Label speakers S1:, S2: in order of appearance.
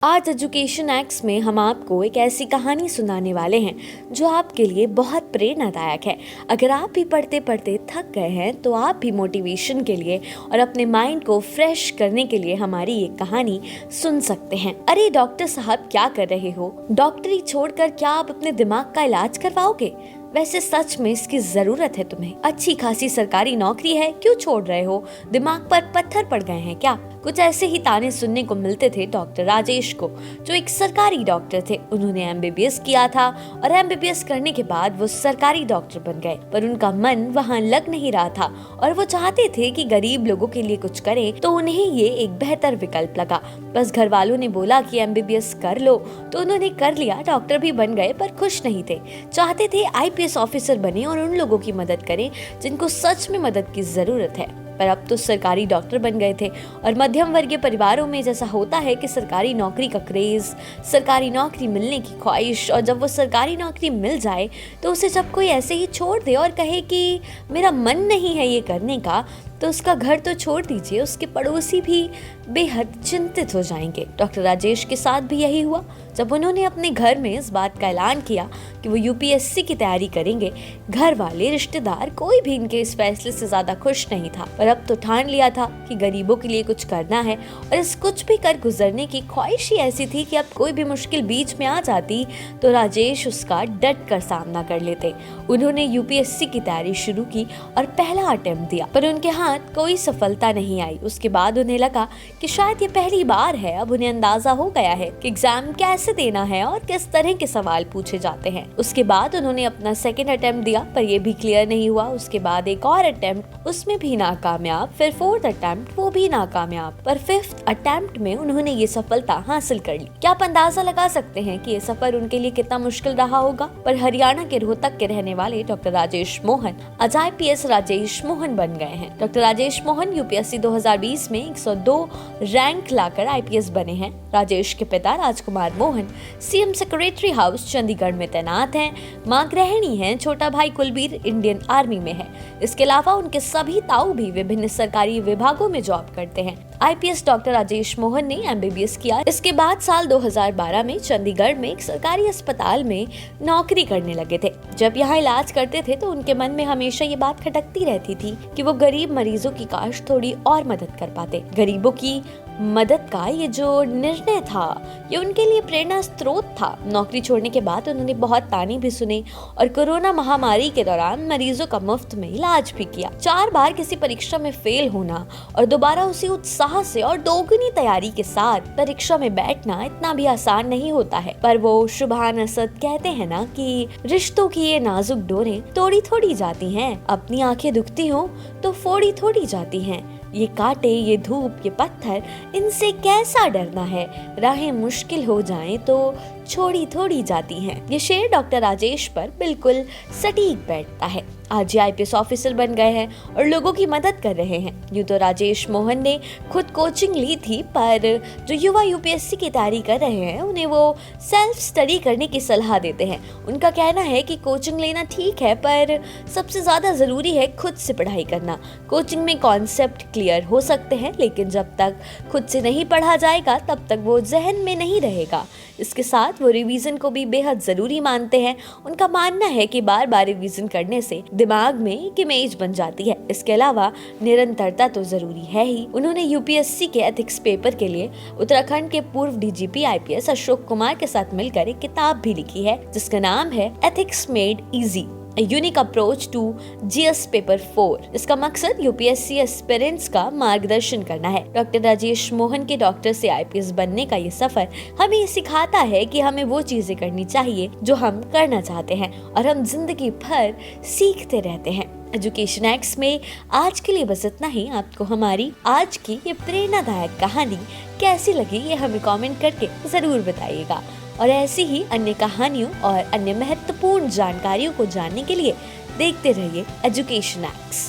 S1: आज education acts में हम आपको एक ऐसी कहानी सुनाने वाले हैं जो आपके लिए बहुत प्रेरणादायक है। अगर आप भी पढ़ते पढ़ते थक गए हैं तो आप भी मोटिवेशन के लिए और अपने माइंड को फ्रेश करने के लिए हमारी ये कहानी सुन सकते हैं। अरे डॉक्टर साहब, क्या कर रहे हो? डॉक्टरी छोड़कर क्या आप अपने दिमाग का इलाज करवाओगे? वैसे सच में इसकी जरूरत है तुम्हें। अच्छी खासी सरकारी नौकरी है, क्यों छोड़ रहे हो? दिमाग पर पत्थर पड़ गए हैं क्या? कुछ ऐसे ही ताने सुनने को मिलते थे डॉक्टर राजेश को, जो एक सरकारी डॉक्टर थे। उन्होंने एमबीबीएस किया था और एमबीबीएस करने के बाद वो सरकारी डॉक्टर बन गए, पर उनका मन वहाँ लग नहीं रहा था और वो चाहते थे कि गरीब लोगों के लिए कुछ करें। तो उन्हें ये एक बेहतर विकल्प लगा। बस घर वालों ने बोला कि एमबीबीएस कर लो, तो उन्होंने कर लिया। डॉक्टर भी बन गए, पर खुश नहीं थे। चाहते थे आईपीएस ऑफिसर बने और उन लोगों की मदद करें जिनको सच में मदद की जरूरत है। पर अब तो सरकारी डॉक्टर बन गए थे और मध्यम वर्गीय परिवारों में जैसा होता है कि सरकारी नौकरी का क्रेज, सरकारी नौकरी मिलने की ख्वाहिश, और जब वो सरकारी नौकरी मिल जाए तो उसे जब कोई ऐसे ही छोड़ दे और कहे कि मेरा मन नहीं है ये करने का, तो उसका घर तो छोड़ दीजिए, उसके पड़ोसी भी बेहद चिंतित हो जाएंगे। डॉक्टर राजेश के साथ भी यही हुआ। जब उन्होंने अपने घर में इस बात का ऐलान किया कि वो यूपीएससी की तैयारी करेंगे, घर वाले, रिश्तेदार, कोई भी इनके इस फैसले से ज्यादा खुश नहीं था। पर अब तो ठान लिया था कि गरीबों के लिए कुछ करना है, और इस कुछ भी कर गुजरने की ख्वाहिश ही ऐसी थी कि अब कोई भी मुश्किल बीच में आ जाती तो राजेश उसका डट कर सामना कर लेते। उन्होंने यूपीएससी की तैयारी शुरू की और पहला अटेम्प्ट दिया, पर उनके हाथ कोई सफलता नहीं आई। उसके बाद उन्हें लगा कि शायद ये पहली बार है। अब उन्हें अंदाजा हो गया है कि एग्जाम कैसे देना है और किस तरह के सवाल पूछे जाते हैं। उसके बाद उन्होंने अपना सेकंड अटेम्प्ट दिया, पर ये भी क्लियर नहीं हुआ। उसके बाद एक और अटेम्प्ट, उसमें भी नाकामयाब। फिर फोर्थ अटेम्प्ट, वो भी नाकामयाब। पर फिफ्थ अटेम्प्ट में उन्होंने ये सफलता हासिल कर ली। क्या आप अंदाजा लगा सकते हैं कि ये सफर उनके लिए कितना मुश्किल रहा होगा? पर हरियाणा के रोहतक के रहने वाले डॉक्टर राजेश मोहन आज आईपीएस राजेश मोहन बन गए हैं। डॉक्टर राजेश मोहन यूपीएससी 2020 में 102 रैंक लाकर आईपीएस बने हैं। राजेश के पिता Rajkumar Mohan CM secretary house Chandigarh में तैनात हैं। मां गृहिणी हैं। छोटा भाई कुलबीर इंडियन आर्मी में है। इसके अलावा उनके सभी ताऊ भी विभिन्न सरकारी विभागों में जॉब करते हैं। आईपीएस डॉक्टर राजेश मोहन ने एमबीबीएस किया। इसके बाद साल 2012 में चंडीगढ़ में एक सरकारी अस्पताल में नौकरी करने लगे थे। जब यहाँ इलाज करते थे तो उनके मन में हमेशा ये बात खटकती रहती थी कि वो गरीब मरीजों की काश थोड़ी और मदद कर पाते। गरीबों की मदद का ये जो निर्णय था, ये उनके लिए प्रेरणा स्रोत था। नौकरी छोड़ने के बाद उन्होंने बहुत ताने भी सुने और कोरोना महामारी के दौरान मरीजों का मुफ्त में इलाज भी किया। 4 बार किसी परीक्षा में फेल होना और दोबारा उसी उत्साह से और दोगुनी तैयारी के साथ परीक्षा में बैठना इतना भी आसान नहीं होता है। पर वो शुभान असद कहते हैं ना कि रिश्तों की ये नाजुक डोरें तोड़ी थोड़ी जाती हैं। अपनी आंखें दुखती हो तो फोड़ी थोड़ी जाती हैं। ये कांटे, ये धूप, ये पत्थर, इनसे कैसा डरना है? राहें मुश्किल हो जाएं तो छोड़ी थोड़ी जाती हैं। ये शेर डॉक्टर राजेश पर बिल्कुल सटीक बैठता है। आज ये आईपीएस ऑफिसर बन गए हैं और लोगों की मदद कर रहे हैं। यूँ तो राजेश मोहन ने खुद कोचिंग ली थी, पर जो युवा यूपीएससी की तैयारी कर रहे हैं उन्हें वो सेल्फ स्टडी करने की सलाह देते हैं। उनका कहना है कि कोचिंग लेना ठीक है, पर सबसे ज्यादा जरूरी है खुद से पढ़ाई करना। कोचिंग में कॉन्सेप्ट क्लियर हो सकते हैं, लेकिन जब तक खुद से नहीं पढ़ा जाएगा तब तक वो जहन में नहीं रहेगा। इसके साथ वो रिवीजन को भी बेहद जरूरी मानते हैं। उनका मानना है कि बार बार रिवीजन करने से दिमाग में एक इमेज बन जाती है। इसके अलावा निरंतरता तो जरूरी है ही। उन्होंने यूपीएससी के एथिक्स पेपर के लिए उत्तराखंड के पूर्व डीजीपी आईपीएस अशोक कुमार के साथ मिलकर एक किताब भी लिखी है, जिसका नाम है ethics made easy, A unique approach to GS paper 4। इसका मकसद यूपीएससी एस्पिरेंट्स का मार्गदर्शन करना है। डॉक्टर राजेश मोहन के डॉक्टर से आईपीएस बनने का ये सफर हमें ये सिखाता है कि हमें वो चीजें करनी चाहिए जो हम करना चाहते हैं, और हम जिंदगी भर सीखते रहते हैं। एजुकेशन एक्ट्स में आज के लिए बस इतना ही। आपको हमारी आज की ये प्रेरणादायक कहानी कैसी लगी, ये हमें कमेंट करके जरूर बताइएगा। और ऐसी ही अन्य कहानियों और अन्य महत्वपूर्ण जानकारियों को जानने के लिए देखते रहिए एजुकेशन एक्ट्स।